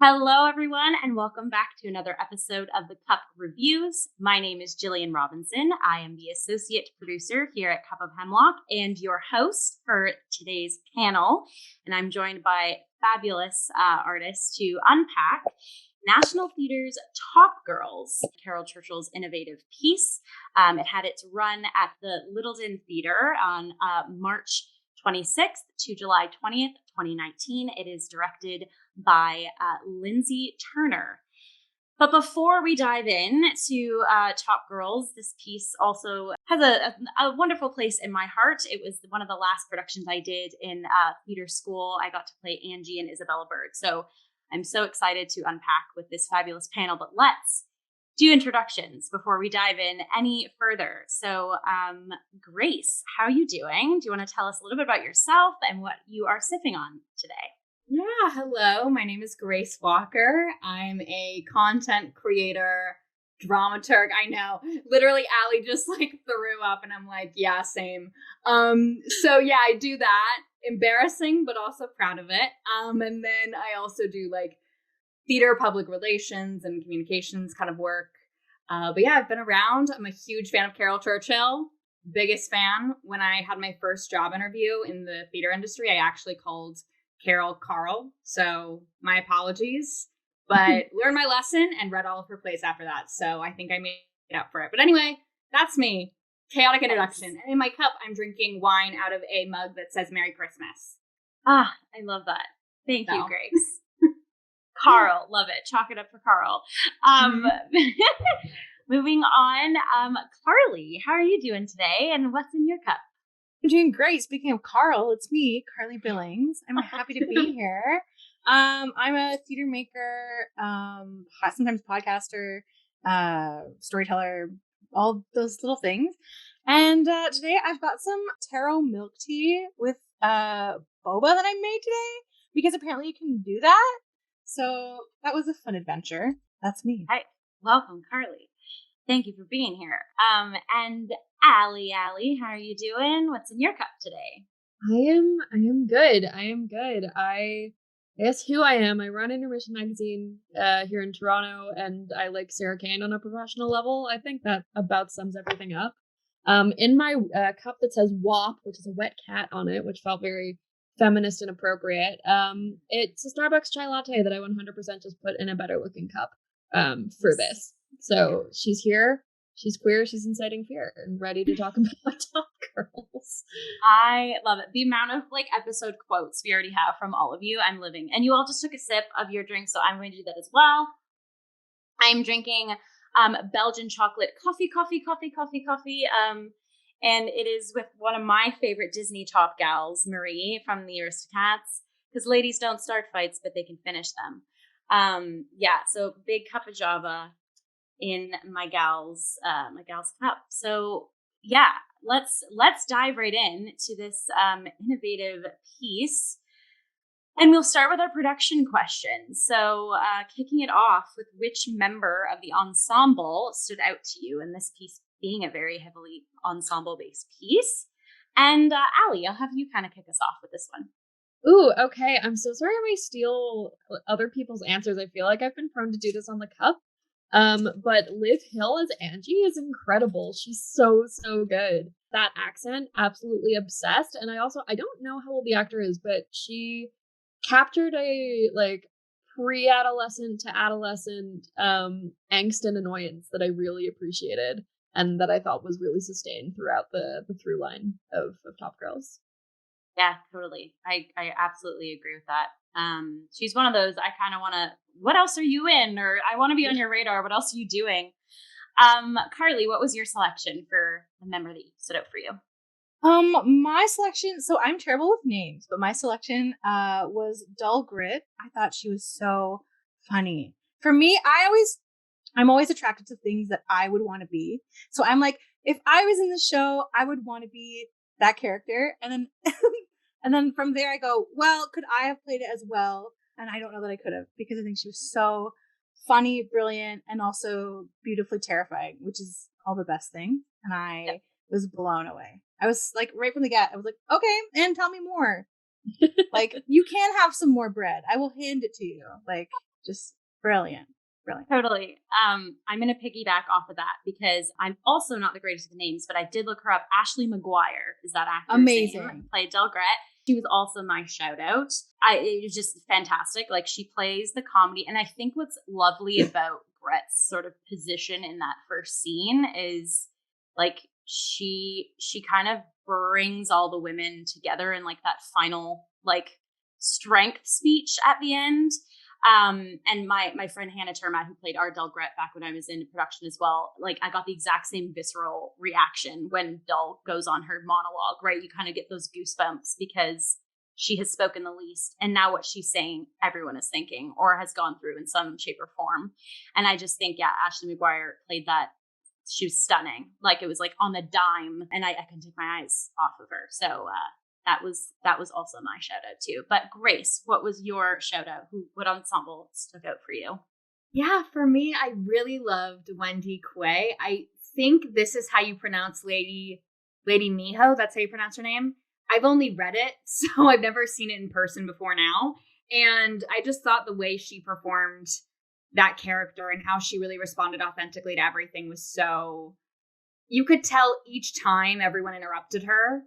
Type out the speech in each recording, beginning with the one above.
Hello, everyone, and welcome back to another episode of the Cup Reviews. My name is Jillian Robinson. I am the associate producer here at Cup of Hemlock and your host for today's panel. And I'm joined by fabulous artists to unpack National Theatre's Top Girls, Caryl Churchill's innovative piece. It had its run at the Littleton Theatre on March 26th to July 20th, 2019. It is directed by Lyndsey Turner. But before we dive in to Top Girls, this piece also has a wonderful place in my heart. It was one of the last productions I did in theater school. I got to play Angie and Isabella Bird. So I'm so excited to unpack with this fabulous panel. But let's do introductions before we dive in any further. So Grace, how are you doing? Do you want to tell us a little bit about yourself and what you are sipping on today? Yeah, hello. My name is Grace Walker. I'm a content creator, dramaturg. I know. Literally, Allie just threw up and I'm like, yeah, same. So yeah, I do that. Embarrassing, but also proud of it. And then I also do theater, public relations, and communications kind of work. But yeah, I've been around. I'm a huge fan of Caryl Churchill. Biggest fan. When I had my first job interview in the theater industry, I actually called Caryl Carl. So my apologies, but learned my lesson and read all of her plays after that. So I think I made up for it. But anyway, that's me. Chaotic introduction. And in my cup, I'm drinking wine out of a mug that says Merry Christmas. Ah, I love that. Thank you, Grace. Carl, love it. Chalk it up for Carl. Moving on, Carly, how are you doing today? And what's in your cup? I'm doing great. Speaking of Caryl, it's me, Carly Billings. I'm happy to be here. I'm a theater maker, sometimes podcaster, storyteller, all those little things. And today I've got some taro milk tea with boba that I made today because apparently you can do that. So that was a fun adventure. That's me. Hi, welcome, Carly. Thank you for being here. And Allie, how are you doing? What's in your cup today? I am good. I guess who I am. I run Intermission Magazine here in Toronto, and I like Sarah Kane on a professional level. I think that about sums everything up. In my cup that says WAP, which is a wet cat on it, which felt very feminist and appropriate. It's a Starbucks chai latte that I 100% just put in a better looking cup for this. So she's here. She's queer. She's inciting fear and ready to talk about Top Girls. I love it. The amount of episode quotes we already have from all of you, I'm living. And you all just took a sip of your drink, so I'm going to do that as well. I'm drinking Belgian chocolate coffee. And it is with one of my favorite Disney top gals, Marie from the Aristocats, because ladies don't start fights, but they can finish them. So big cup of Java in my gal's cup. So yeah, let's dive right in to this innovative piece, and we'll start with our production question. So kicking it off with, which member of the ensemble stood out to you in this piece, being a very heavily ensemble based piece? And Allie, I'll have you kind of kick us off with this one. Ooh, okay. I'm so sorry I may steal other people's answers. I feel like I've been prone to do this on the cup. But Liv Hill as Angie is incredible. She's so good. That accent, absolutely obsessed. And I don't know how old the actor is, but she captured a pre-adolescent to adolescent angst and annoyance that I really appreciated and that I thought was really sustained throughout the through line of Top Girls. Yeah, totally. I absolutely agree with that. She's one of those, I kind of want to, what else are you in? Or I want to be on your radar. What else are you doing? Carly, what was your selection for the member that stood out for you? My selection, so I'm terrible with names, but my selection was Dull Grit. I thought she was so funny. For me, I'm always attracted to things that I would want to be. So I'm like, if I was in the show, I would want to be that character. And then and then from there I go, well, could I have played it as well? And I don't know that I could have, because I think she was so funny, brilliant, and also beautifully terrifying, which is all the best thing. And I was blown away. I was like, right from the get, I was like, okay, and tell me more. You can have some more bread. I will hand it to you. Just brilliant. Brilliant. Totally. I'm going to piggyback off of that because I'm also not the greatest with names, but I did look her up. Ashley McGuire is that actor's Amazing. name. Played Delgret. She was also my shout out. It was just fantastic. Like, she plays the comedy. And I think what's lovely about Gret's sort of position in that first scene is like she kind of brings all the women together in like that final like strength speech at the end. And my friend Hannah Termat, who played our Delgret back when I was in production as well, like I got the exact same visceral reaction when Del goes on her monologue, right? You kind of get those goosebumps because she has spoken the least. And now what she's saying, everyone is thinking or has gone through in some shape or form. And I just think, yeah, Ashley McGuire played that. She was stunning. Like, it was like on the dime, and I couldn't take my eyes off of her. So, that was also my shout out too. But Grace, what was your shout out? What ensemble stuck out for you? Yeah, for me, I really loved Wendy Quay. I think this is how you pronounce Lady Miho. That's how you pronounce her name. I've only read it, so I've never seen it in person before now. And I just thought the way she performed that character and how she really responded authentically to everything was so... You could tell each time everyone interrupted her,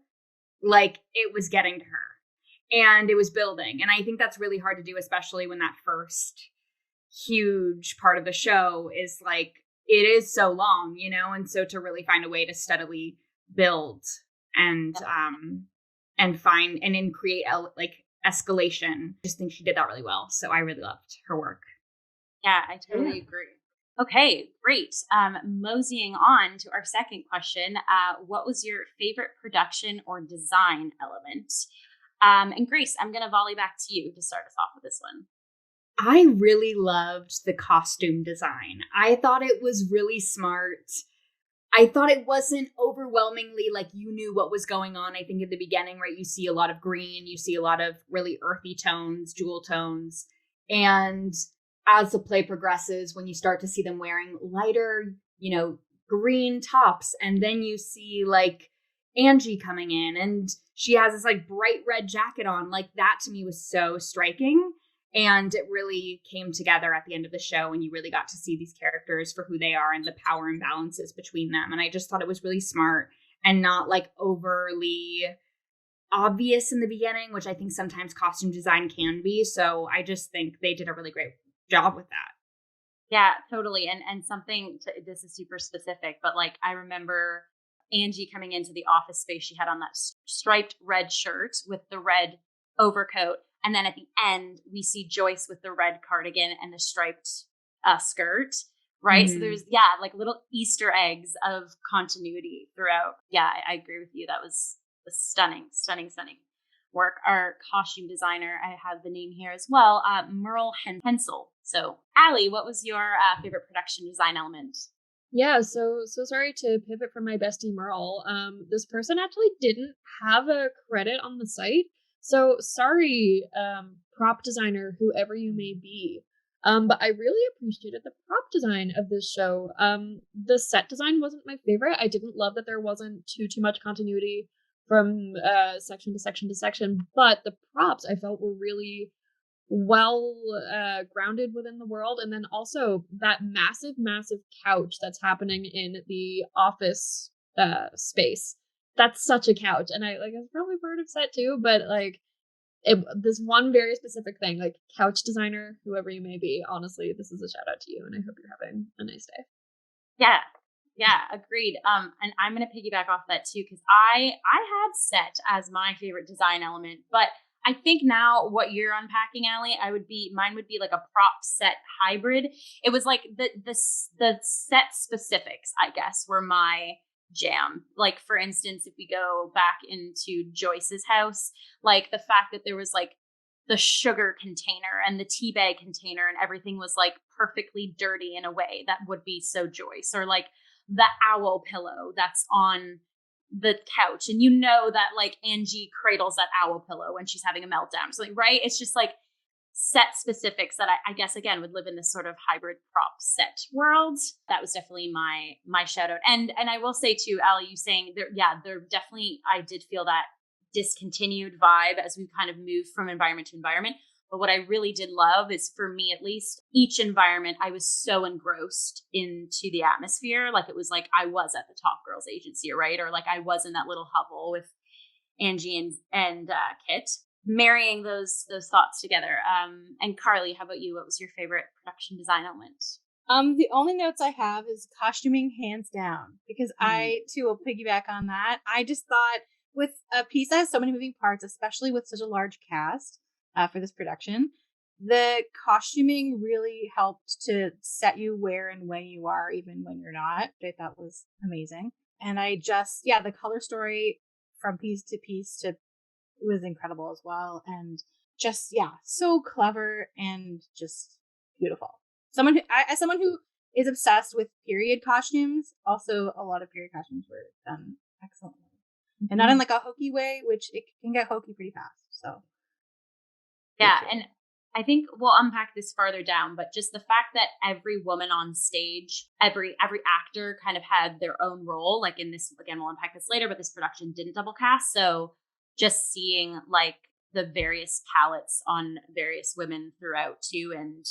like it was getting to her and it was building. And I think that's really hard to do, especially when that first huge part of the show is like, it is so long, you know? And so to really find a way to steadily build and find and then create like escalation. I just think she did that really well. So I really loved her work. Yeah, I totally agree. Okay, great. Moseying on to our second question. What was your favorite production or design element? And Grace, I'm going to volley back to you to start us off with this one. I really loved the costume design. I thought it was really smart. I thought it wasn't overwhelmingly like you knew what was going on. I think at the beginning, right, you see a lot of green, you see a lot of really earthy tones, jewel tones. And as the play progresses, when you start to see them wearing lighter, you know, green tops, and then you see like Angie coming in and she has this like bright red jacket on, like that to me was so striking. And it really came together at the end of the show and you really got to see these characters for who they are and the power imbalances between them. And I just thought it was really smart and not like overly obvious in the beginning, which I think sometimes costume design can be. So I just think they did a really great job with that. Yeah, totally. And something this is super specific, but like I remember Angie coming into the office space. She had on that striped red shirt with the red overcoat. And then at the end, we see Joyce with the red cardigan and the striped skirt, right? Mm-hmm. So there's, like little Easter eggs of continuity throughout. Yeah, I agree with you. That was stunning work. Our costume designer, I have the name here as well, Merle Hensel. So, Allie, what was your favorite production design element? Yeah, so sorry to pivot from my bestie Merle. This person actually didn't have a credit on the site. So sorry, prop designer, whoever you may be. But I really appreciated the prop design of this show. The set design wasn't my favorite. I didn't love that there wasn't too much continuity from section to section to section, but the props I felt were really well grounded within the world. And then also that massive couch that's happening in the office space. That's such a couch. And I was probably part of set too, but like this one very specific thing, like couch designer, whoever you may be, honestly, this is a shout out to you and I hope you're having a nice day. Yeah, agreed. And I'm going to piggyback off that too, because I had set as my favorite design element, but I think now what you're unpacking, Allie, mine would be like a prop set hybrid. It was like the set specifics, I guess, were my jam. Like, for instance, if we go back into Joyce's house, like the fact that there was like the sugar container and the tea bag container and everything was like perfectly dirty in a way that would be so Joyce, or like the owl pillow that's on the couch. And you know that like Angie cradles that owl pillow when she's having a meltdown. So, right? It's just like set specifics that I guess, again, would live in this sort of hybrid prop set world. That was definitely my shout out. And I will say too, Allie, you saying there definitely, I did feel that discontinued vibe as we kind of moved from environment to environment. But what I really did love is, for me at least, each environment, I was so engrossed into the atmosphere. Like, it was like I was at the Top Girls agency, right? Or like I was in that little hovel with Angie and Kit, marrying those thoughts together. And Carly, how about you? What was your favorite production design element? The only notes I have is costuming, hands down, because I too will piggyback on that. I just thought, with a piece that has so many moving parts, especially with such a large cast for this production, the costuming really helped to set you where and when you are, even when you're not. I thought was amazing. And I just, the color story from piece to piece was incredible as well. And just, so clever and just beautiful. As someone who is obsessed with period costumes, also a lot of period costumes were done excellently. And not in like a hokey way, which it can get hokey pretty fast. So yeah, and I think we'll unpack this farther down, but just the fact that every woman on stage, every actor kind of had their own role. Like in this, again, we'll unpack this later, but this production didn't double cast. So just seeing like the various palettes on various women throughout too, and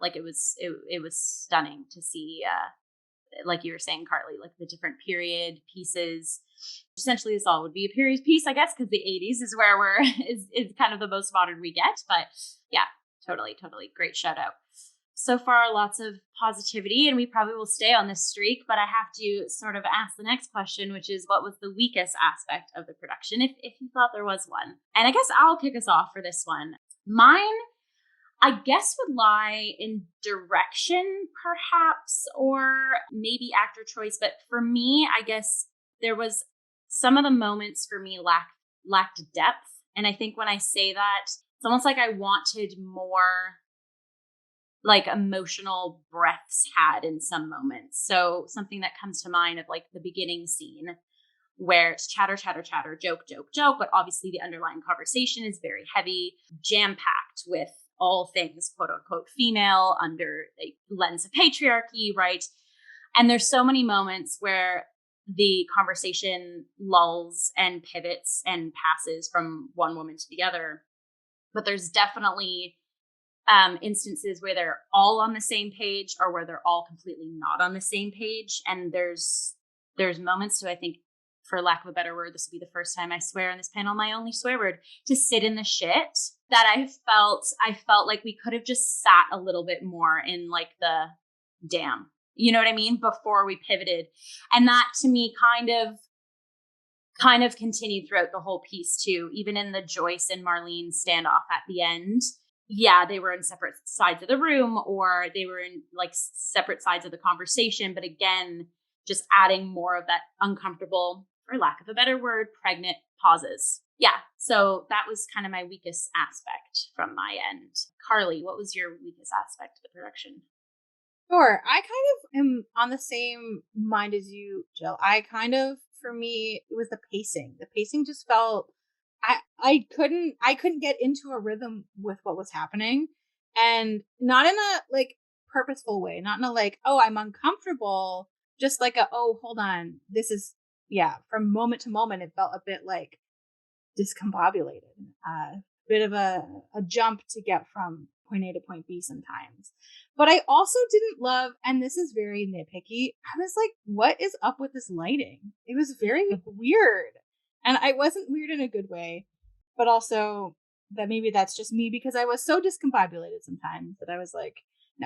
like it was stunning to see, like you were saying, Carly, like the different period pieces. Essentially, this all would be a period piece, I guess, because the 80s is where is kind of the most modern we get. But yeah, totally. Great shout out. So far, lots of positivity, and we probably will stay on this streak, but I have to sort of ask the next question, which is, what was the weakest aspect of the production, if you thought there was one? And I guess I'll kick us off for this one. Mine, I guess, would lie in direction, perhaps, or maybe actor choice. But for me, I guess there was some of the moments for me lacked depth. And I think when I say that, it's almost like I wanted more like emotional breaths had in some moments. So something that comes to mind of like the beginning scene where it's chatter, joke, but obviously the underlying conversation is very heavy, jam-packed with all things quote unquote female under a lens of patriarchy, right? And there's so many moments where the conversation lulls and pivots and passes from one woman to the other. But there's definitely instances where they're all on the same page or where they're all completely not on the same page. And there's moments to, I think, for lack of a better word, this will be the first time I swear on this panel, my only swear word, to sit in the shit, that I felt like we could have just sat a little bit more in like the damn, you know what I mean, before we pivoted. And that to me kind of continued throughout the whole piece too, even in the Joyce and Marlene standoff at the end. Yeah, they were in separate sides of the room, or they were in like separate sides of the conversation. But again, just adding more of that uncomfortable, for lack of a better word, pregnant pauses. Yeah, so that was kind of my weakest aspect from my end. Carly, what was your weakest aspect of the production? Sure. I kind of am on the same mind as you, Jill. For me, it was the pacing. The pacing just felt, I couldn't get into a rhythm with what was happening, and not in a like purposeful way, not in a like, oh, I'm uncomfortable, just like a, oh, hold on, this is, from moment to moment, it felt a bit like discombobulated, a bit of a jump to get from point A to point B sometimes. But I also didn't love, and this is very nitpicky, I was like, what is up with this lighting? It was very weird. And I wasn't weird in a good way, but also that maybe that's just me, because I was so discombobulated sometimes that I was like,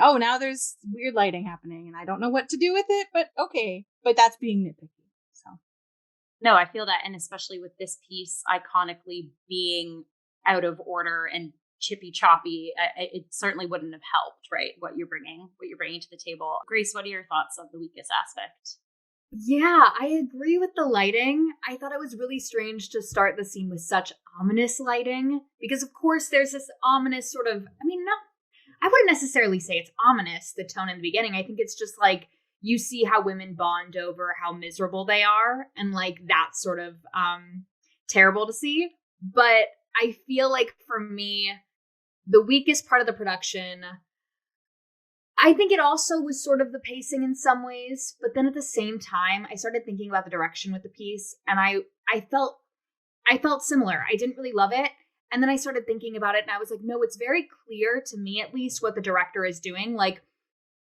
oh, now there's weird lighting happening and I don't know what to do with it, but okay. But that's being nitpicky. So no, I feel that. And especially with this piece iconically being out of order and chippy choppy, it certainly wouldn't have helped, right? What you're bringing to the table. Grace, what are your thoughts of the weakest aspect? Yeah, I agree with the lighting. I thought it was really strange to start the scene with such ominous lighting, because of course there's this ominous sort of, I wouldn't necessarily say it's ominous, the tone in the beginning. I think it's just like, you see how women bond over how miserable they are, and like that's sort of terrible to see. But I feel like for me, the weakest part of the production, I think it also was sort of the pacing in some ways, but then at the same time, I started thinking about the direction with the piece, and I felt similar. I didn't really love it, And then I started thinking about it and I was like, no, it's very clear to me, at least, what the director is doing. Like,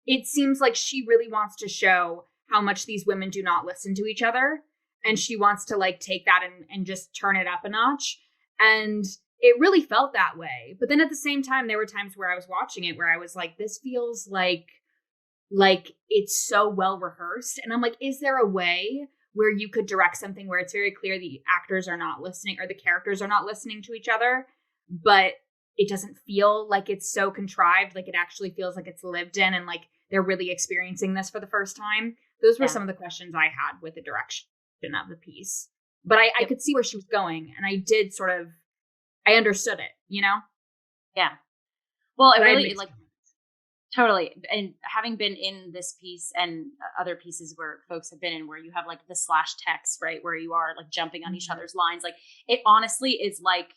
it seems like she really wants to show how much these women do not listen to each other. And she wants to like take that and just turn it up a notch. And it really felt that way. But then at the same time, there were times where I was watching it where I was like, this feels like it's so well rehearsed. And I'm like, is there a way where you could direct something where it's very clear the actors are not listening or the characters are not listening to each other, but it doesn't feel like it's so contrived, like it actually feels like it's lived in and like they're really experiencing this for the first time? Those were some of the questions I had with the direction of the piece. But I could see where she was going, and I did I understood it, you know? Yeah. Well, it really, like, totally. And having been in this piece and other pieces where folks have been in, where you have like the slash text, right, where you are like jumping on each other's lines, like it honestly is like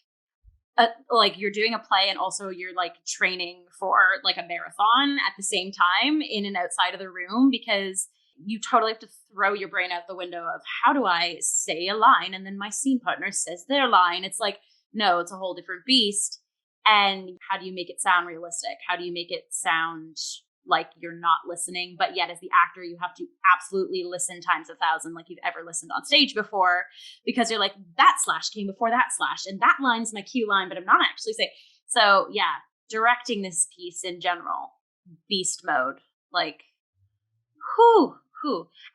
you're doing a play and also you're like training for like a marathon at the same time in and outside of the room, because you totally have to throw your brain out the window of how do I say a line and then my scene partner says their line. It's like, no, it's a whole different beast. And how do you make it sound realistic? How do you make it sound like you're not listening? But yet as the actor, you have to absolutely listen times 1,000 like you've ever listened on stage before, because you're like, that slash came before that slash and that line's my cue line, but I'm not actually saying. So yeah, directing this piece in general, beast mode. Like, whew.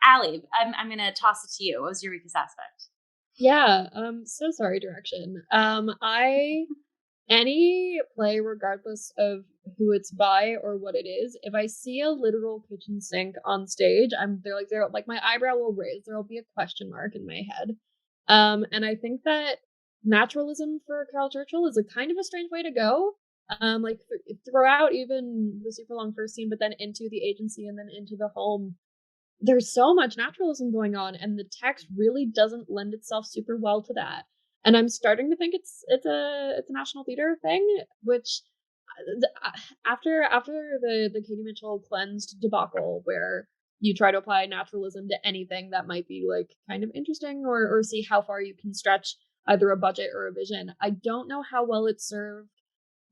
Allie, I'm going to toss it to you. What was your weakest aspect? Yeah, so sorry, direction. Any play, regardless of who it's by or what it is, if I see a literal kitchen sink on stage, there like my eyebrow will raise. There'll be a question mark in my head. And I think that naturalism for Caryl Churchill is a kind of a strange way to go. Like throughout even the super long first scene, but then into the agency and then into the home, there's so much naturalism going on, and the text really doesn't lend itself super well to that. And I'm starting to think it's a National Theatre thing, which after the Katie Mitchell cleansed debacle, where you try to apply naturalism to anything that might be like kind of interesting or see how far you can stretch either a budget or a vision, I don't know how well it served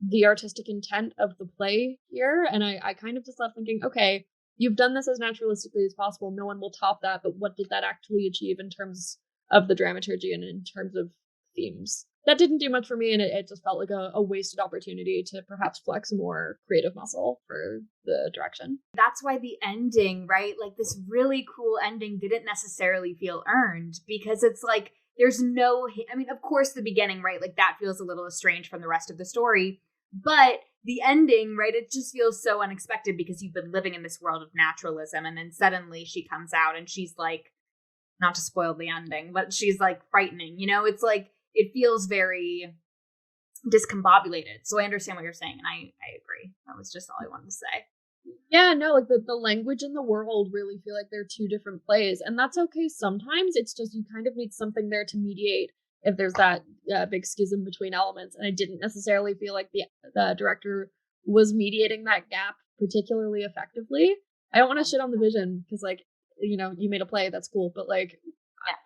the artistic intent of the play here. And I kind of just left thinking, okay, you've done this as naturalistically as possible. No one will top that, but what did that actually achieve in terms of the dramaturgy and in terms of themes? That didn't do much for me, and it just felt like a wasted opportunity to perhaps flex more creative muscle for the direction. That's why the ending, right? Like this really cool ending didn't necessarily feel earned, because it's like there's no, I mean, of course the beginning, right? Like that feels a little estranged from the rest of the story, but the ending, right? It just feels so unexpected because you've been living in this world of naturalism, and then suddenly she comes out and she's like, not to spoil the ending, but she's like frightening, you know? It's like, it feels very discombobulated. So I understand what you're saying, and I agree. That was just all I wanted to say. Yeah, no, like the language and the world really feel like they're two different plays, and that's okay sometimes. It's just you kind of need something there to mediate if there's that big schism between elements, and I didn't necessarily feel like the director was mediating that gap particularly effectively. I don't want to shit on the vision, because like, you know, you made a play, that's cool, but like,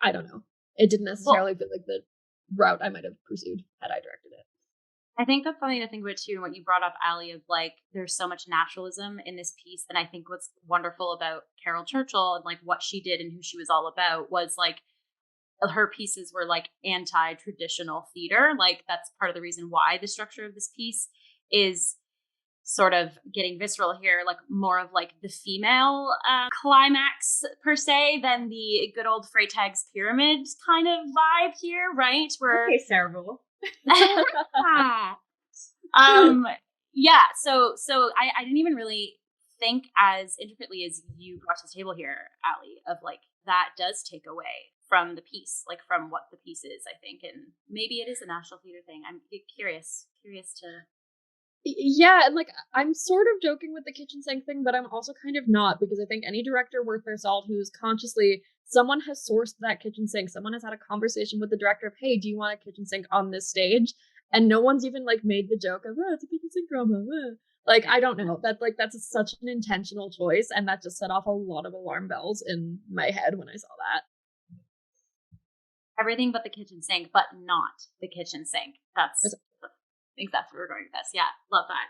I don't know. It didn't necessarily feel like the route I might have pursued had I directed it. I think that's something to think about too, and what you brought up, Allie, of like there's so much naturalism in this piece. And I think what's wonderful about Caryl Churchill and like what she did and who she was all about was like her pieces were like anti-traditional theater. Like that's part of the reason why the structure of this piece is sort of getting visceral here, like more of like the female climax per se than the good old Freytag's pyramid kind of vibe here, right? Where okay, several. Yeah, so I didn't even really think as intricately as you brought to the table here, Allie, of like that does take away from the piece, like from what the piece is, I think, and maybe it is a National Theatre thing. I'm curious to. Yeah, and like I'm sort of joking with the kitchen sink thing, but I'm also kind of not, because I think any director worth their salt who's consciously, someone has sourced that kitchen sink, someone has had a conversation with the director of, hey, do you want a kitchen sink on this stage? And no one's even like made the joke of, oh, it's a kitchen sink drama. Like, I don't know. That's such an intentional choice, and that just set off a lot of alarm bells in my head when I saw that. everything but the kitchen sink, but not the kitchen sink. I think that's where we're going with this. Yeah, love that.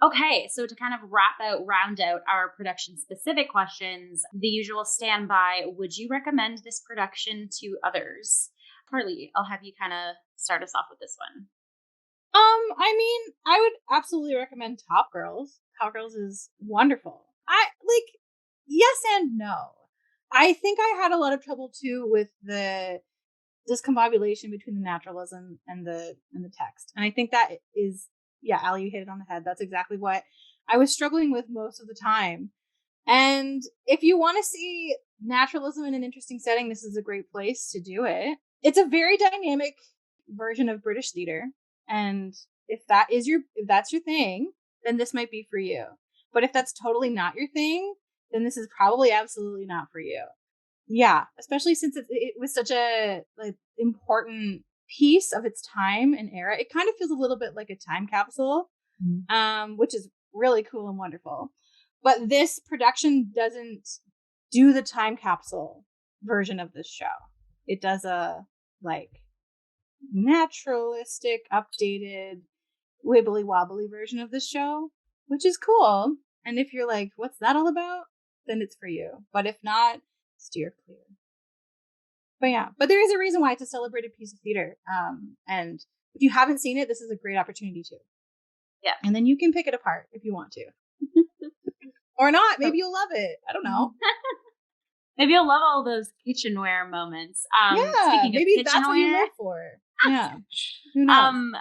Okay, so to kind of round out our production specific questions, the usual standby, would you recommend this production to others? Carly, I'll have you kind of start us off with this one. I mean, I would absolutely recommend Top Girls. Top Girls is wonderful. Yes and no. I think I had a lot of trouble too with the discombobulation between the naturalism and the text. And I think that is, yeah, Allie, you hit it on the head. That's exactly what I was struggling with most of the time. And if you want to see naturalism in an interesting setting, this is a great place to do it. It's a very dynamic version of British theater. And if that's your thing, then this might be for you. But if that's totally not your thing, then this is probably absolutely not for you. Yeah, especially since it was such a important piece of its time and era. It kind of feels a little bit like a time capsule, which is really cool and wonderful. But this production doesn't do the time capsule version of this show. It does a naturalistic, updated, wibbly wobbly version of this show, which is cool. And if you're like, what's that all about? Then it's for you. But if not, steer clear. But yeah, but there is a reason why it's a celebrated piece of theater. And if you haven't seen it, this is a great opportunity to. Yeah. And then you can pick it apart if you want to. Or not. Maybe you'll love it. I don't know. Maybe you'll love all those kitchenware moments. Yeah, maybe that's what you look for. Yeah. Who knows?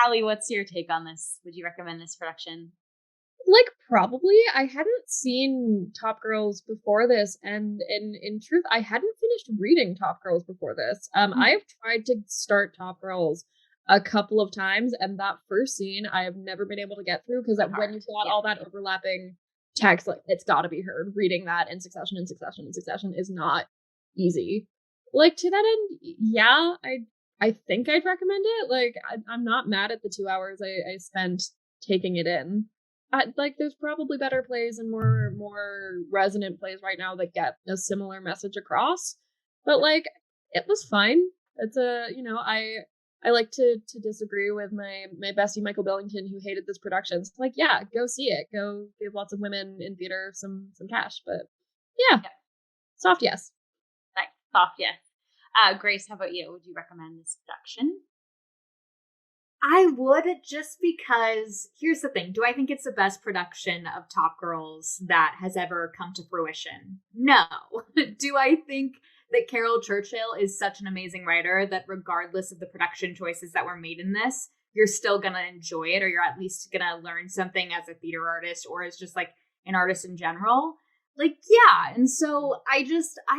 Allie, what's your take on this? Would you recommend this production? Probably. I hadn't seen Top Girls before this, and in truth, I hadn't finished reading Top Girls before this. I've tried to start Top Girls a couple of times, and that first scene I have never been able to get through, because when you've got all that overlapping text, it's got to be heard. Reading that in succession is not easy. To that end, yeah, I think I'd recommend it. I'm not mad at the 2 hours I spent taking it in. There's probably better plays and more resonant plays right now that get a similar message across. But it was fine. It's I like to disagree with my bestie Michael Billington, who hated this production. So yeah, go see it. Go give lots of women in theater some cash. But yeah. Soft yes. Nice. Soft yes. Grace, how about you? Would you recommend this production? I would, just because, here's the thing. Do I think it's the best production of Top Girls that has ever come to fruition? No. Do I think that Caryl Churchill is such an amazing writer that regardless of the production choices that were made in this, you're still going to enjoy it, or you're at least going to learn something as a theater artist or as just an artist in general? Yeah. And so I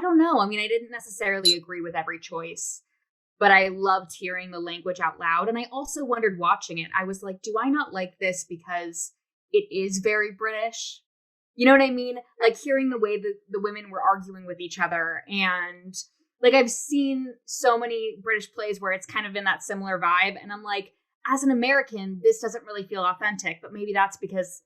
don't know. I mean, I didn't necessarily agree with every choice, but I loved hearing the language out loud. And I also wondered watching it, I was like, do I not like this because it is very British? You know what I mean? Hearing the way that the women were arguing with each other. And I've seen so many British plays where it's kind of in that similar vibe. And I'm like, as an American, this doesn't really feel authentic, but maybe that's because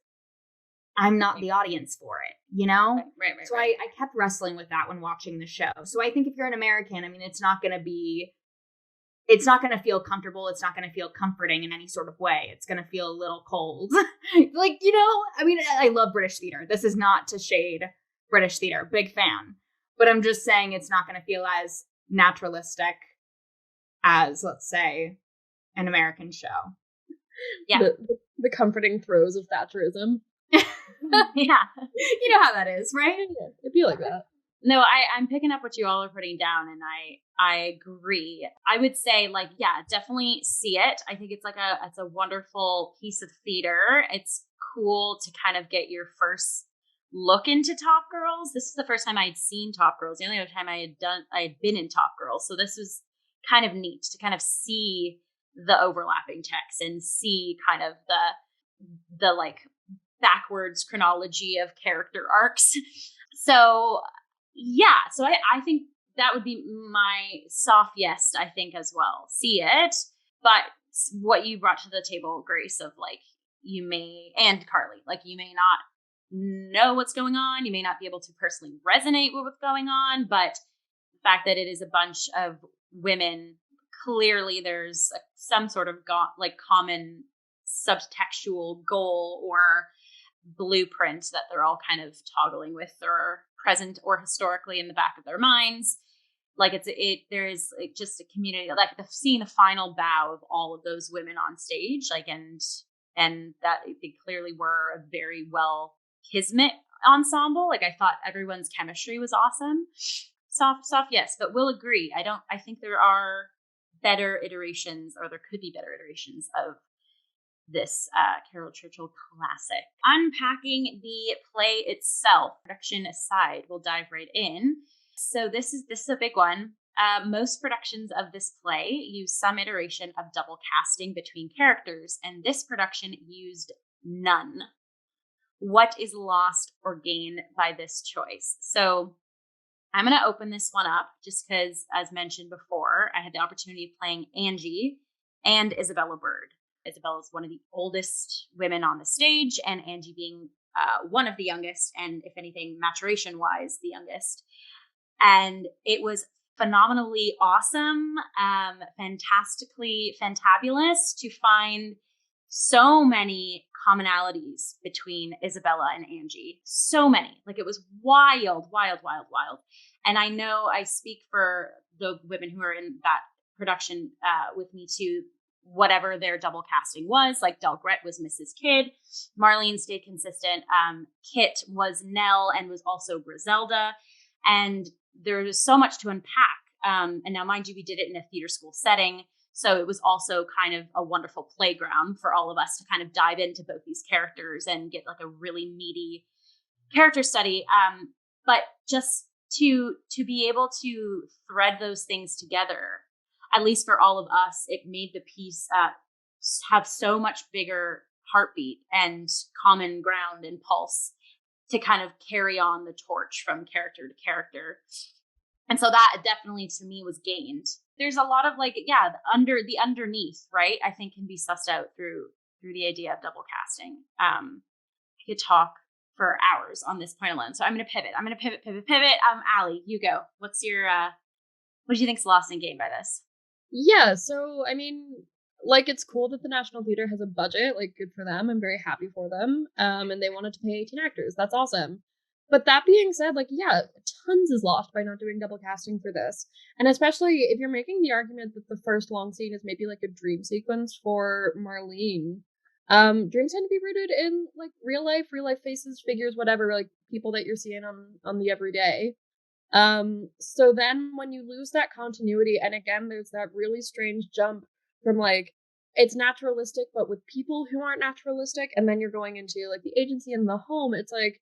I'm not the audience for it, you know? Right. So I kept wrestling with that when watching the show. So I think if you're an American, I mean, it's not going to feel comfortable. It's not going to feel comforting in any sort of way. It's going to feel a little cold. I mean, I love British theater. This is not to shade British theater. Big fan. But I'm just saying it's not going to feel as naturalistic as, let's say, an American show. Yeah. The comforting throes of Thatcherism. Yeah. You know how that is, right? Yeah, it'd be like that. No, I'm picking up what you all are putting down, and I agree. I would say, yeah, definitely see it. I think it's it's a wonderful piece of theater. It's cool to kind of get your first look into Top Girls. This is the first time I'd seen Top Girls. The only other time I had been in Top Girls. So this was kind of neat to kind of see the overlapping text and see kind of the backwards chronology of character arcs. So yeah, so I think that would be my soft yes, I think, as well. See it. But what you brought to the table, Grace, of you may, and Carly, you may not know what's going on. You may not be able to personally resonate with what's going on, but fact that it is a bunch of women, clearly there's some sort of common subtextual goal or blueprint that they're all kind of toggling with, or present or historically in the back of their minds. Like there is just a community, like seeing the final bow of all of those women on stage, like, and that they clearly were a very well kismet ensemble. Like, I thought everyone's chemistry was awesome. Soft, yes, but we'll agree. I think there are better iterations, or there could be better iterations of this Caryl Churchill classic. Unpacking the play itself, production aside, we'll dive right in. So this is a big one. Most productions of this play use some iteration of double casting between characters, and this production used none. What is lost or gained by this choice? So I'm going to open this one up just because, as mentioned before, I had the opportunity of playing Angie and Isabella Bird. Isabella is one of the oldest women on the stage, and Angie being one of the youngest, and if anything, maturation-wise, the youngest. And it was phenomenally awesome, fantastically fantabulous to find so many commonalities between Isabella and Angie. So many. Like, it was wild. And I know I speak for the women who are in that production with me too, whatever their double casting was. Like, Delgret was Mrs. Kidd. Marlene stayed consistent. Kit was Nell and was also Griselda. And there's so much to unpack. And now, mind you, we did it in a theater school setting. So it was also kind of a wonderful playground for all of us to kind of dive into both these characters and get like a really meaty character study. But just to be able to thread those things together, at least for all of us, it made the piece have so much bigger heartbeat and common ground and pulse to kind of carry on the torch from character to character. And so that definitely to me was gained. There's a lot of the underneath, right? I think can be sussed out through the idea of double casting. I could talk for hours on this point alone. So I'm going to pivot. Allie, you go. What's your, what do you think's lost and gained by this? Yeah, so I mean, like, it's cool that the National Theater has a budget. Like, good for them. I'm very happy for them. And they wanted to pay 18 actors. That's awesome. But that being said, like, yeah, tons is lost by not doing double casting for this. And especially if you're making the argument that the first long scene is maybe like a dream sequence for Marlene. Dreams tend to be rooted in like real life faces, figures, whatever, like people that you're seeing on the everyday. So then when you lose that continuity, and again, there's that really strange jump from like, it's naturalistic, but with people who aren't naturalistic, and then you're going into like the agency and the home, it's like,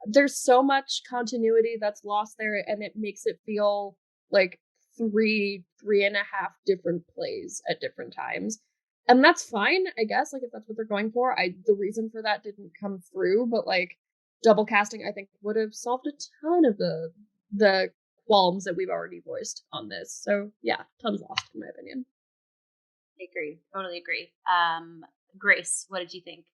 there's so much continuity that's lost there, and it makes it feel like three and a half different plays at different times. And that's fine, I guess, like if that's what they're going for. The reason for that didn't come through, but like double casting, I think, would have solved a ton of the qualms that we've already voiced on this. So yeah, tons lost in my opinion. I agree. Totally agree. Grace, what did you think?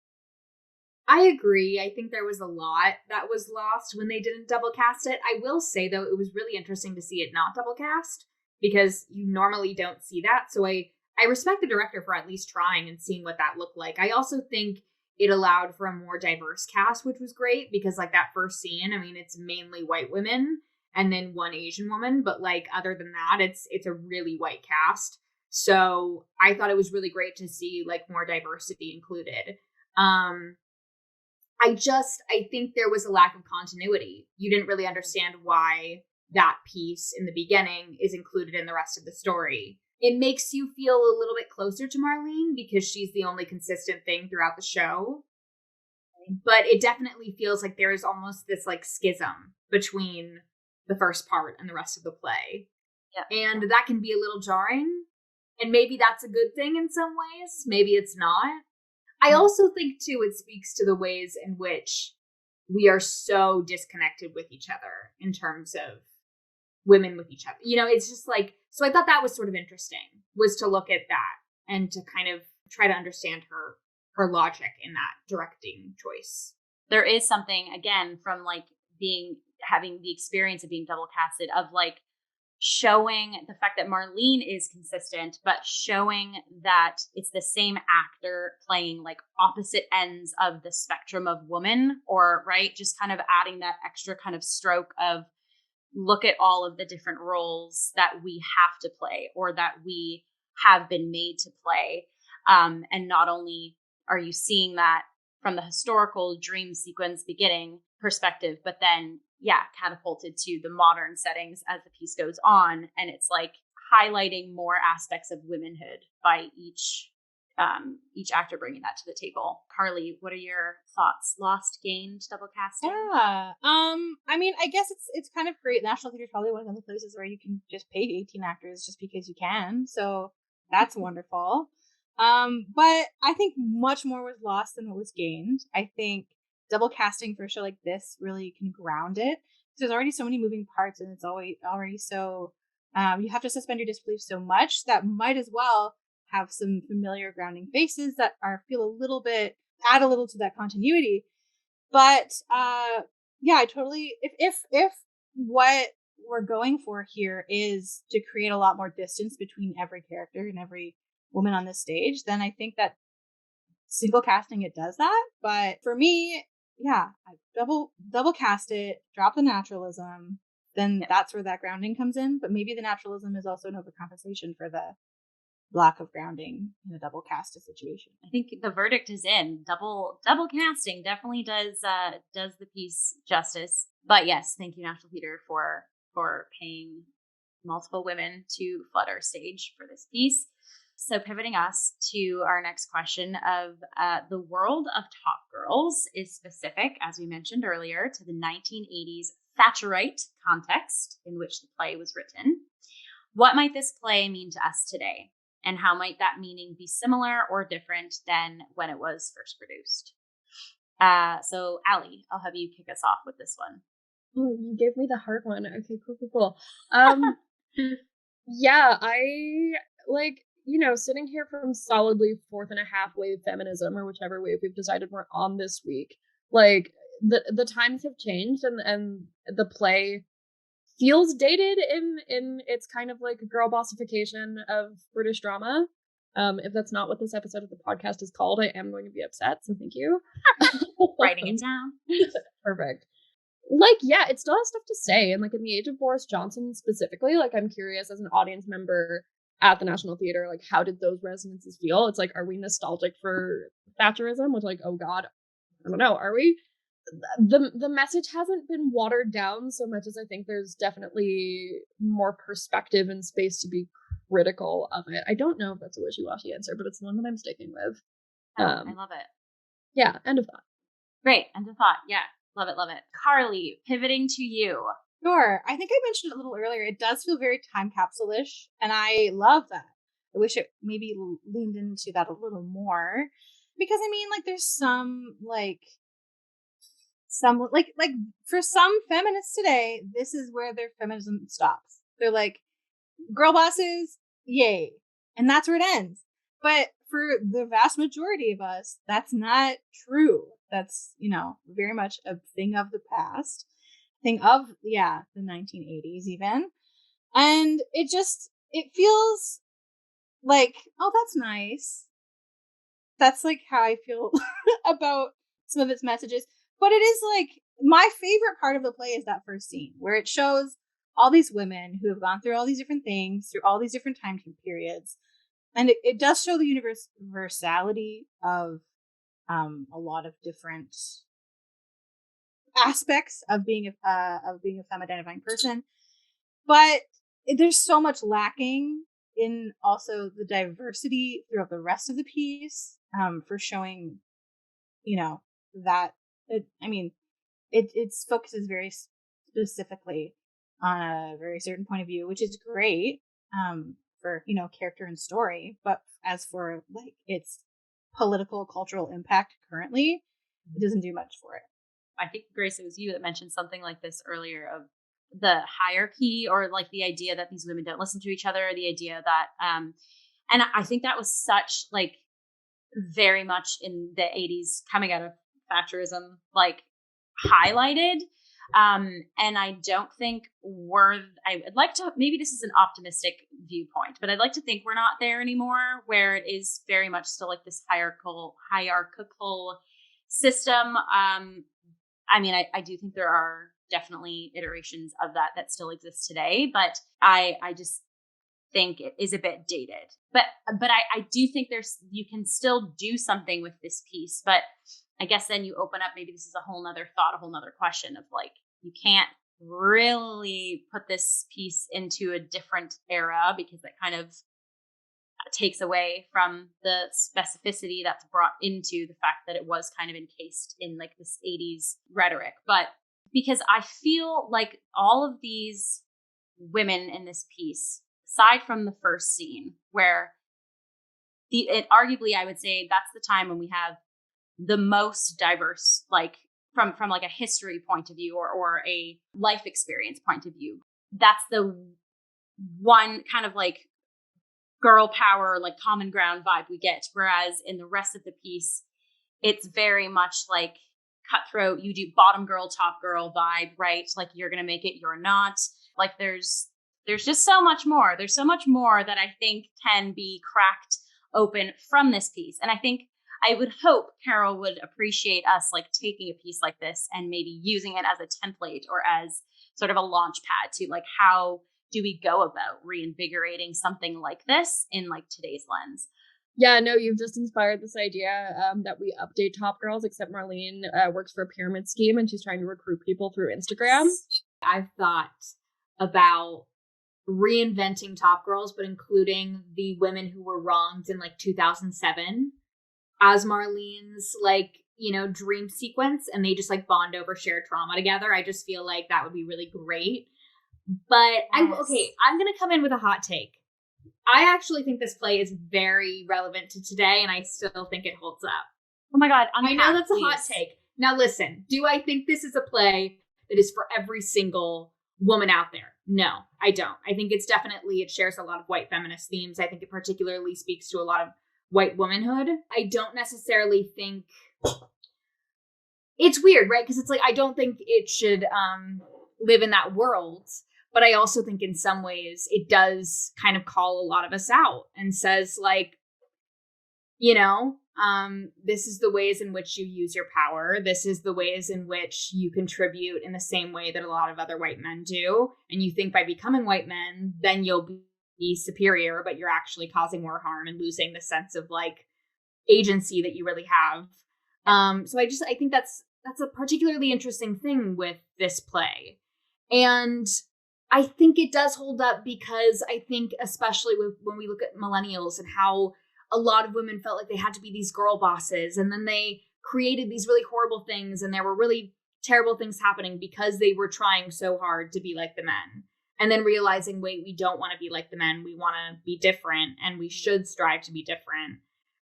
I agree. I think there was a lot that was lost when they didn't double cast it. I will say, though, it was really interesting to see it not double cast because you normally don't see that. So I respect the director for at least trying and seeing what that looked like. I also think it allowed for a more diverse cast, which was great because like that first scene, I mean, it's mainly white women and then one Asian woman. But like other than that, it's a really white cast. So I thought it was really great to see like more diversity included. I think there was a lack of continuity. You didn't really understand why that piece in the beginning is included in the rest of the story. It makes you feel a little bit closer to Marlene because she's the only consistent thing throughout the show. But it definitely feels like there is almost this like schism between the first part and the rest of the play. Yeah. And that can be a little jarring. And maybe that's a good thing in some ways. Maybe it's not. I also think, too, it speaks to the ways in which we are so disconnected with each other in terms of women with each other. You know, it's just like, so I thought that was sort of interesting, was to look at that and to kind of try to understand her logic in that directing choice. There is something, again, from like having the experience of being double casted, of like showing the fact that Marlene is consistent, but showing that it's the same actor playing like opposite ends of the spectrum of woman, or right, just kind of adding that extra kind of stroke of look at all of the different roles that we have to play or that we have been made to play. And not only are you seeing that from the historical dream sequence beginning perspective, but then catapulted to the modern settings as the piece goes on, and it's like highlighting more aspects of womanhood by each actor bringing that to the table. Carly, what are your thoughts? Lost, gained, double casting? Yeah. I mean, I guess it's kind of great. National Theatre is probably one of the places where you can just pay 18 actors just because you can. So that's wonderful. But I think much more was lost than what was gained. I think double casting for a show like this really can ground it. There's already so many moving parts, and it's already so you have to suspend your disbelief so much that might as well have some familiar grounding faces that feel a little bit, add a little to that continuity. But I totally, if what we're going for here is to create a lot more distance between every character and every woman on this stage, then I think that single casting it does that. But for me, I double cast it, drop the naturalism, then that's where that grounding comes in. But maybe the naturalism is also an overcompensation for the lack of grounding in a double cast situation. I think the verdict is in. Double casting definitely does the piece justice. But yes, thank you, National Theatre, for paying multiple women to flood our stage for this piece. So pivoting us to our next question of the world of Top Girls is specific, as we mentioned earlier, to the 1980s Thatcherite context in which the play was written. What might this play mean to us today? And how might that meaning be similar or different than when it was first produced? So Allie, I'll have you kick us off with this one. Oh, you gave me the hard one. Okay, cool. Sitting here from solidly 4.5 wave feminism, or whichever wave we've decided we're on this week, like the times have changed, and the play feels dated in its kind of like girl bossification of British drama. If that's not what this episode of the podcast is called, I am going to be upset, so thank you. Writing it down. Perfect. Like, yeah, it still has stuff to say, and like in the age of Boris Johnson specifically, like I'm curious as an audience member at the National Theatre, like how did those resonances feel? It's like, are we nostalgic for Thatcherism? Which, like, oh god, I don't know, are we? The message hasn't been watered down so much as I think there's definitely more perspective and space to be critical of it. I don't know if that's a wishy-washy answer, but it's the one that I'm sticking with. I love it. Yeah, end of thought. Great, end of thought. Yeah, love it. Carly, pivoting to you. Sure. I think I mentioned it a little earlier. It does feel very time capsule-ish, and I love that. I wish it maybe leaned into that a little more, because I mean, like, there's some for some feminists today, this is where their feminism stops. They're like, girl bosses, yay, and that's where it ends. But for the vast majority of us, that's not true. That's, very much a thing of the past. Thing of the 1980s even, and it feels like, oh, that's nice. That's like how I feel about some of its messages. But it is like, my favorite part of the play is that first scene where it shows all these women who have gone through all these different things, through all these different time periods, and it does show the universality of a lot of different aspects of being a femme-identifying person, but there's so much lacking in also the diversity throughout the rest of the piece, for showing, that it focuses very specifically on a very certain point of view, which is great, for character and story, but as for like its political cultural impact currently, it doesn't do much for it. I think, Grace, it was you that mentioned something like this earlier of the hierarchy, or like the idea that these women don't listen to each other, the idea that, and I think that was such like very much in the 80s coming out of Thatcherism, like highlighted. And I don't think I would like to, maybe this is an optimistic viewpoint, but I'd like to think we're not there anymore, where it is very much still like this hierarchical system. I mean, I do think there are definitely iterations of that still exist today, but I just think it is a bit dated. But I do think you can still do something with this piece, but I guess then you open up, maybe this is a whole nother thought, a whole nother question of like, you can't really put this piece into a different era because that kind of takes away from the specificity that's brought into the fact that it was kind of encased in like this 80s rhetoric. But because I feel like all of these women in this piece, aside from the first scene where arguably I would say that's the time when we have the most diverse, like from like a history point of view or a life experience point of view. That's the one kind of like girl power, like common ground vibe we get. Whereas in the rest of the piece, it's very much like cutthroat. You do bottom girl, top girl vibe, right? Like you're going to make it, you're not. Like there's just so much more. There's so much more that I think can be cracked open from this piece. And I would hope Caryl would appreciate us like taking a piece like this and maybe using it as a template or as sort of a launch pad to like, how do we go about reinvigorating something like this in like today's lens? Yeah, no, you've just inspired this idea that we update Top Girls, except Marlene works for a pyramid scheme and she's trying to recruit people through Instagram. I've thought about reinventing Top Girls, but including the women who were wronged in like 2007 as Marlene's like, you know, dream sequence, and they just like bond over shared trauma together. I just feel like that would be really great. But yes. I'm going to come in with a hot take. I actually think this play is very relevant to today, and I still think it holds up. Oh my God. I know that's a hot take. Now listen, do I think this is a play that is for every single woman out there? No, I don't. I think it shares a lot of white feminist themes. I think it particularly speaks to a lot of white womanhood. I don't necessarily think it's weird, right? Because it's like, I don't think it should live in that world. But I also think in some ways it does kind of call a lot of us out and says like, you know, this is the ways in which you use your power. This is the ways in which you contribute in the same way that a lot of other white men do. And you think by becoming white men, then you'll be superior, but you're actually causing more harm and losing the sense of like agency that you really have. So I think that's a particularly interesting thing with this play. And I think it does hold up because I think especially when we look at millennials and how a lot of women felt like they had to be these girl bosses, and then they created these really horrible things, and there were really terrible things happening because they were trying so hard to be like the men. And then realizing, wait, we don't want to be like the men. We want to be different, and we should strive to be different.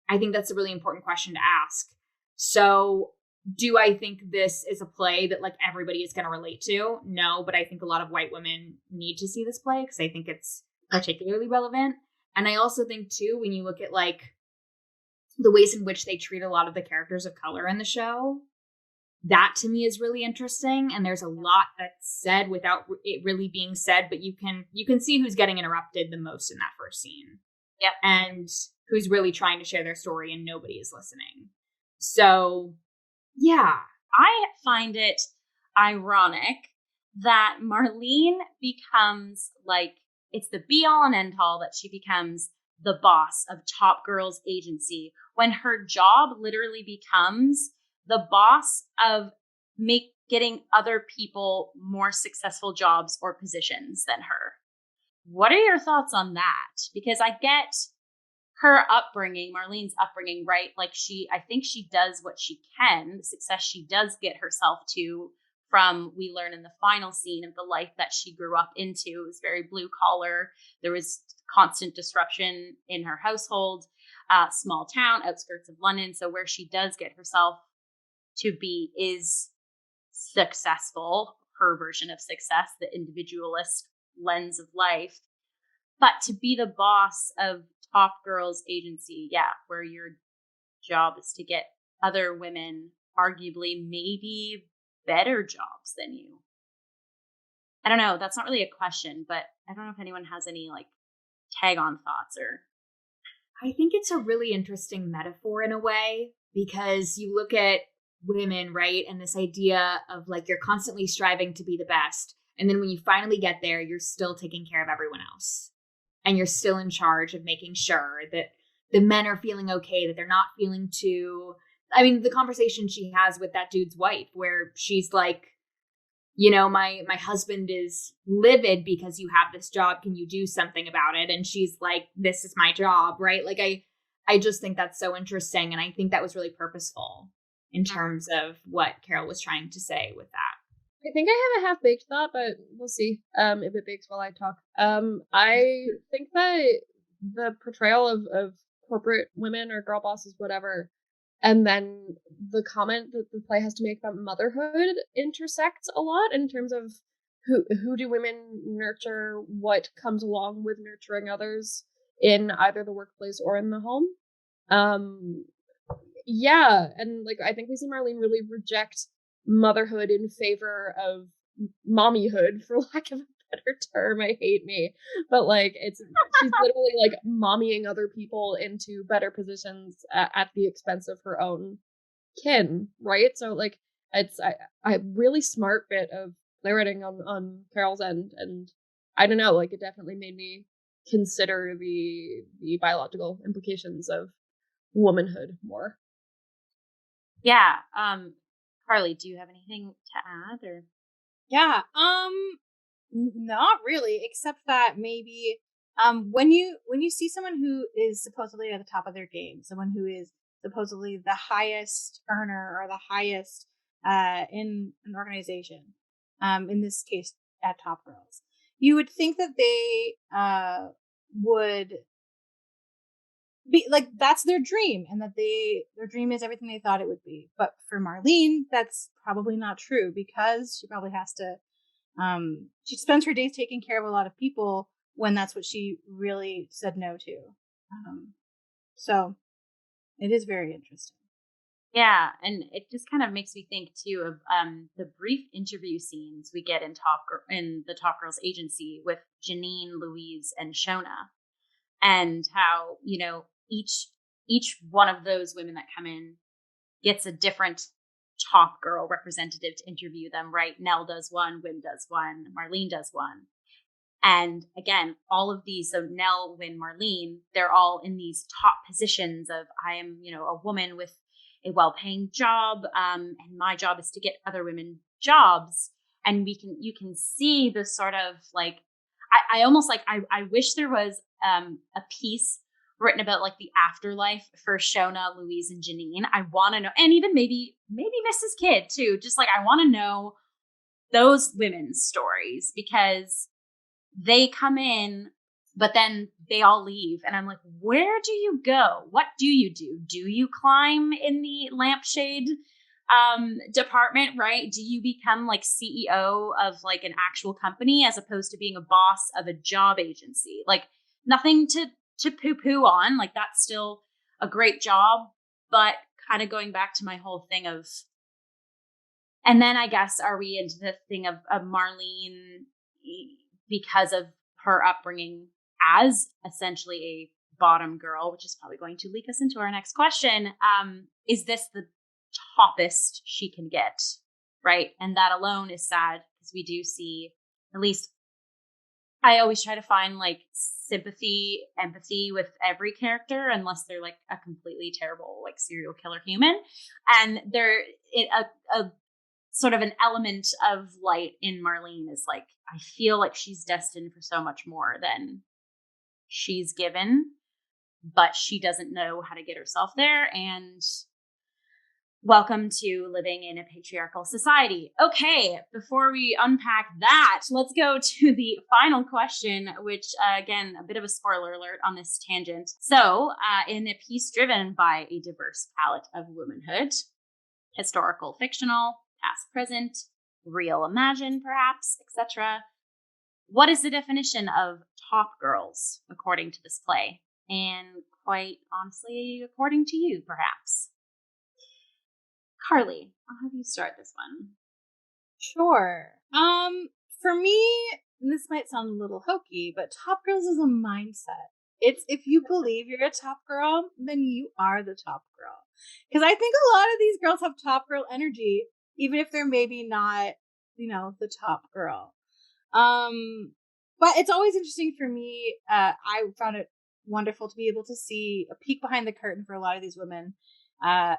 I think that's a really important question to ask. So do I think this is a play that like everybody is going to relate to? No, but I think a lot of white women need to see this play because I think it's particularly relevant. And I also think too, when you look at like the ways in which they treat a lot of the characters of color in the show, that to me is really interesting. And there's a lot that's said without it really being said, but you can see who's getting interrupted the most in that first scene. Yep. And who's really trying to share their story and nobody is listening. So yeah, I find it ironic that Marlene becomes like, it's the be all and end all that she becomes the boss of Top Girl's agency when her job literally becomes the boss of getting other people more successful jobs or positions than her. What are your thoughts on that? Because I get her upbringing, Marlene's upbringing, right? Like I think she does what she can, the success she does get herself to from, we learn in the final scene of the life that she grew up into. It was very blue collar. There was constant disruption in her household, small town, outskirts of London. So where she does get herself to be is successful, her version of success, the individualist lens of life. But to be the boss of Top Girl's agency, where your job is to get other women arguably maybe better jobs than you. I don't know. That's not really a question, but I don't know if anyone has any like tag on thoughts or. I think it's a really interesting metaphor in a way, because you look at women, right? And this idea of like you're constantly striving to be the best. And then when you finally get there, you're still taking care of everyone else. And you're still in charge of making sure that the men are feeling okay, that they're not feeling too. I mean, the conversation she has with that dude's wife, where she's like, you know, my husband is livid because you have this job. Can you do something about it? And she's like, this is my job, right? Like, I just think that's so interesting. And I think that was really purposeful in terms of what Caryl was trying to say with that. I think I have a half-baked thought, but we'll see if it bakes while I talk. I think that the portrayal of corporate women or girl bosses, whatever, and then the comment that the play has to make about motherhood intersects a lot in terms of who do women nurture, what comes along with nurturing others in either the workplace or in the home. Yeah, and like I think we see Marlene really reject motherhood in favor of mommyhood, for lack of a better term. I hate me, but like she's literally like mommying other people into better positions at the expense of her own kin, right? So like it's a really smart bit of playwriting on Carol's end, and I don't know, like it definitely made me consider the biological implications of womanhood more. Yeah. Carly, do you have anything to add or? Yeah. Not really, except that maybe when you see someone who is supposedly at the top of their game, someone who is supposedly the highest earner or the highest in an organization, in this case at Top Girls, you would think that they would be like that's their dream, and that their dream is everything they thought it would be. But for Marlene, that's probably not true, because she probably has to she spends her days taking care of a lot of people when that's what she really said no to. So it is very interesting. Yeah, and it just kind of makes me think too of the brief interview scenes we get in the Top Girls agency with Janine, Louise, and Shona, and how, you know, each one of those women that come in gets a different Top Girl representative to interview them, right? Nell does one, Wynn does one, Marlene does one. And again, all of these, so Nell, Wynn, Marlene, they're all in these top positions of, I am, you know, a woman with a well-paying job, and my job is to get other women jobs. And you can see the sort of like, I almost like, I wish there was a piece written about like the afterlife for Shona, Louise, and Janine. I want to know, and even maybe Mrs. Kidd too. Just like, I want to know those women's stories, because they come in, but then they all leave. And I'm like, where do you go? What do you do? Do you climb in the lampshade department, right? Do you become like CEO of like an actual company as opposed to being a boss of a job agency? Like, nothing to poo-poo on. Like, that's still a great job, but kind of going back to my whole thing of, and then I guess, are we into the thing of Marlene, because of her upbringing as essentially a bottom girl, which is probably going to leak us into our next question. Is this the toppest she can get? Right. And that alone is sad, because we do see, at least I always try to find like sympathy, empathy with every character, unless they're like a completely terrible, like serial killer human. And a sort of an element of light in Marlene is like, I feel like she's destined for so much more than she's given, but she doesn't know how to get herself there. And welcome to living in a patriarchal society. Okay, before we unpack that, let's go to the final question, which, again, a bit of a spoiler alert on this tangent. So, in a piece driven by a diverse palette of womanhood, historical, fictional, past, present, real, imagined, perhaps, etc., what is the definition of top girls according to this play? And quite honestly, according to you, perhaps. Carly, I'll have you start this one. Sure. For me, and this might sound a little hokey, but top girls is a mindset. It's if you believe you're a top girl, then you are the top girl. Because I think a lot of these girls have top girl energy, even if they're maybe not, the top girl. But it's always interesting for me. I found it wonderful to be able to see a peek behind the curtain for a lot of these women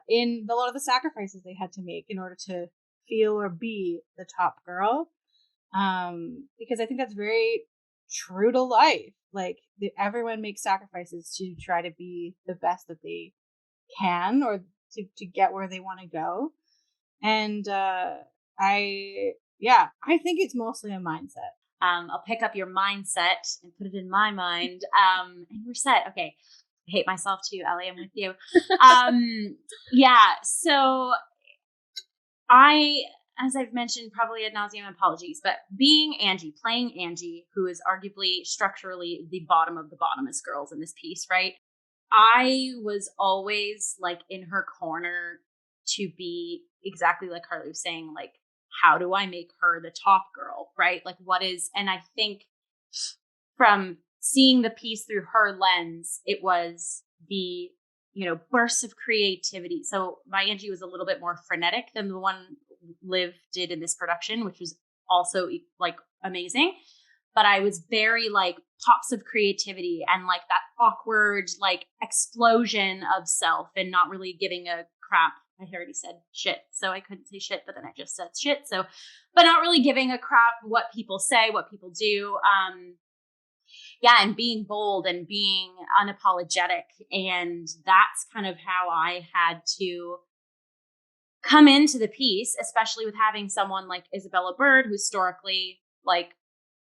in a lot of the sacrifices they had to make in order to feel or be the top girl. Because I think that's very true to life. Like everyone makes sacrifices to try to be the best that they can or to get where they want to go. And I think it's mostly a mindset. I'll pick up your mindset and put it in my mind. And we're set. Okay. I hate myself too, Ellie. I'm with you. So as I've mentioned, probably ad nauseum, apologies, but playing Angie, who is arguably structurally the bottom of the bottomest girls in this piece, right? I was always like in her corner to be exactly like Carly was saying, like, how do I make her the top girl, right? Like and I think from seeing the piece through her lens, it was the, bursts of creativity. So my Angie was a little bit more frenetic than the one Liv did in this production, which was also like amazing. But I was very like pops of creativity and like that awkward like explosion of self and not really giving a crap. I already said shit, so I couldn't say shit, but then I just said shit. So, but not really giving a crap what people say, what people do. And being bold and being unapologetic. And that's kind of how I had to come into the piece, especially with having someone like Isabella Bird, who historically, like,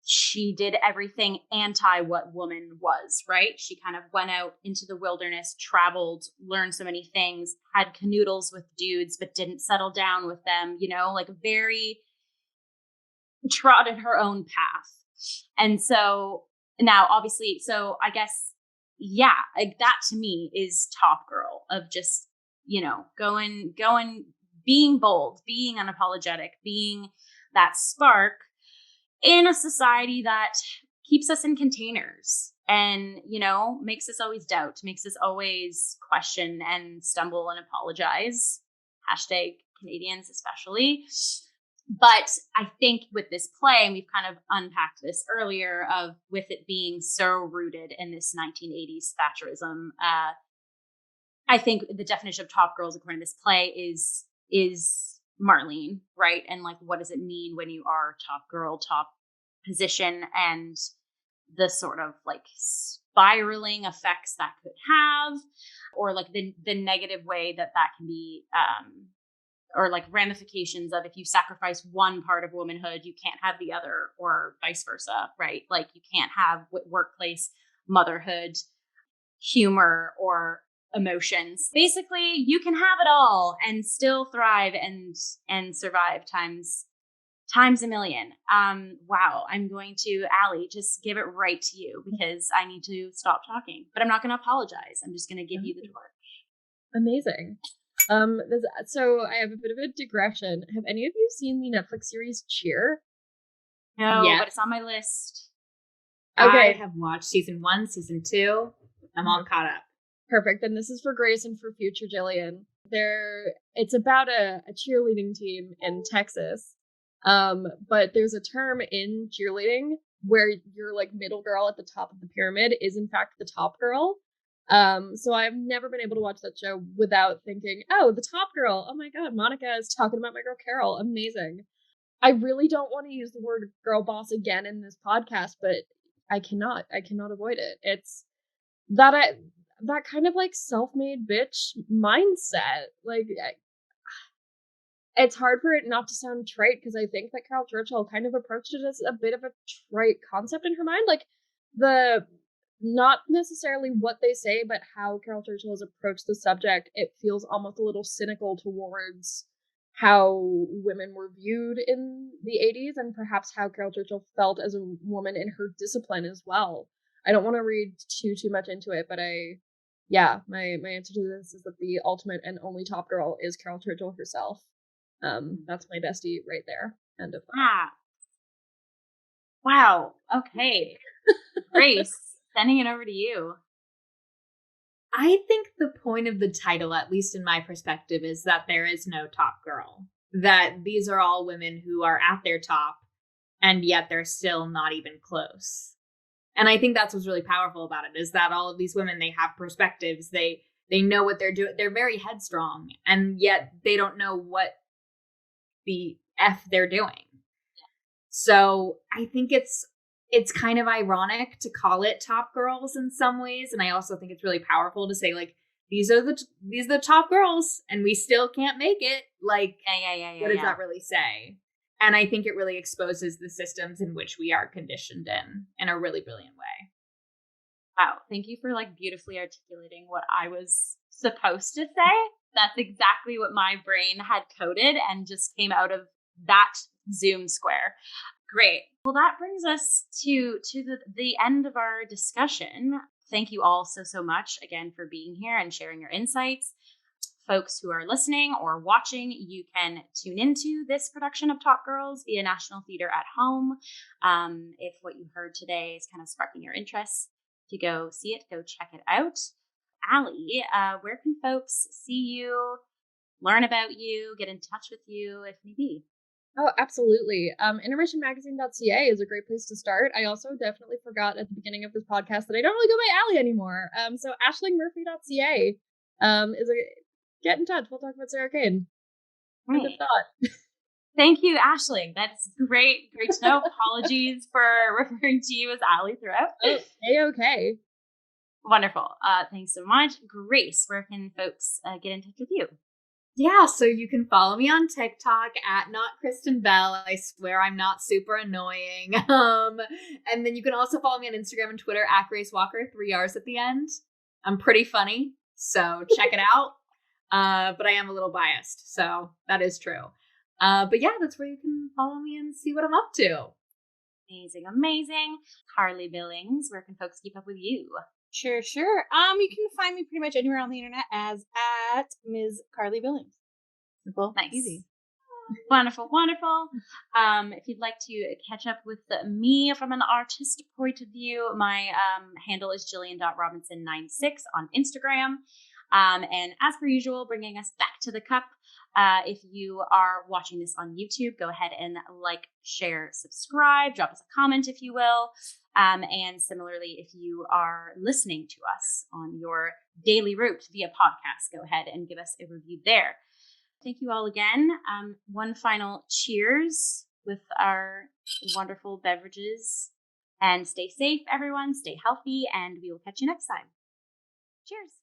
she did everything anti what woman was, right? She kind of went out into the wilderness, traveled, learned so many things, had canoodles with dudes, but didn't settle down with them, like very trotted her own path. And so now, obviously, so I guess, like that to me is top girl of just, going, being bold, being unapologetic, being that spark in a society that keeps us in containers and, makes us always doubt, makes us always question and stumble and apologize. Hashtag Canadians especially. But I think with this play, and we've kind of unpacked this earlier, with it being so rooted in this 1980s Thatcherism, I think the definition of top girls according to this play is Marlene, right? And like, what does it mean when you are top girl, top position, and the sort of like spiraling effects that could have, or like the negative way that can be, or like ramifications of if you sacrifice one part of womanhood, you can't have the other, or vice versa, right? Like you can't have workplace motherhood, humor, or emotions. Basically, you can have it all and still thrive and survive times a million. Wow. I'm going to, Allie, just give it right to you because I need to stop talking, but I'm not going to apologize. I'm just going to give you the torch. Amazing. So I have a bit of a digression. Have any of you seen the Netflix series Cheer? No, but it's on my list. Okay. I have watched season 1, season 2. I'm all caught up. Perfect. Then this is for Grace and for future Jillian. It's about a cheerleading team in Texas. But there's a term in cheerleading where your like middle girl at the top of the pyramid is in fact the top girl. So I've never been able to watch that show without thinking, oh, the top girl. Oh my God, Monica is talking about my girl Caryl. Amazing. I really don't want to use the word girl boss again in this podcast, but I cannot avoid it. It's that kind of like self-made bitch mindset. Like, it's hard for it not to sound trite because I think that Caryl Churchill kind of approached it as a bit of a trite concept in her mind. Like not necessarily what they say, but how Caryl Churchill has approached the subject. It feels almost a little cynical towards how women were viewed in the 80s and perhaps how Caryl Churchill felt as a woman in her discipline as well. I don't want to read too much into it, but my answer to this is that the ultimate and only top girl is Caryl Churchill herself. That's my bestie right there. End of that. Wow. Okay. Grace, sending it over to you. I think the point of the title, at least in my perspective, is that there is no top girl. That these are all women who are at their top, and yet they're still not even close. And I think that's what's really powerful about it, is that all of these women, they have perspectives. They know what they're doing. They're very headstrong, and yet they don't know what the F they're doing. So I think it's kind of ironic to call it top girls in some ways. And I also think it's really powerful to say, like, these are the top girls and we still can't make it. Like, what does that really say? And I think it really exposes the systems in which we are conditioned in a really brilliant way. Wow. Thank you for like beautifully articulating what I was supposed to say. That's exactly what my brain had coded and just came out of that Zoom square. Great. Well, that brings us to the end of our discussion. Thank you all so much again for being here and sharing your insights. Folks who are listening or watching, you can tune into this production of Top Girls via National Theatre at Home. If what you heard today is kind of sparking your interest to go see it, go check it out. Allie, where can folks see you, learn about you, get in touch with you if need be? Oh, absolutely. Intermissionmagazine.ca is a great place to start. I also definitely forgot at the beginning of this podcast that I don't really go by Allie anymore. So ashlingmurphy.ca get in touch. We'll talk about Sarah Kane. Right. Thank you, Aisling. That's great. Great to know. Apologies for referring to you as Allie throughout. Okay. Wonderful. Thanks so much. Grace, where can folks get in touch with you? Yeah, so you can follow me on TikTok at Not Kristen Bell. I swear I'm not super annoying. And then you can also follow me on Instagram and Twitter at Grace Walker, 3 R's at the end. I'm pretty funny, so check it out. But I am a little biased, so that is true. But yeah, that's where you can follow me and see what I'm up to. Amazing. Carly Billings, where can folks keep up with you? Sure. You can find me pretty much anywhere on the internet as at Ms. Carly Billings. Simple, nice, easy. Wonderful. If you'd like to catch up with me from an artist point of view, my handle is Jillian.Robinson96 on Instagram. And as per usual, bringing us back to the cup. If you are watching this on YouTube, go ahead and like, share, subscribe, drop us a comment if you will. And similarly, if you are listening to us on your daily route via podcast, go ahead and give us a review there. Thank you all again. One final cheers with our wonderful beverages. And stay safe, everyone. Stay healthy, and we will catch you next time. Cheers.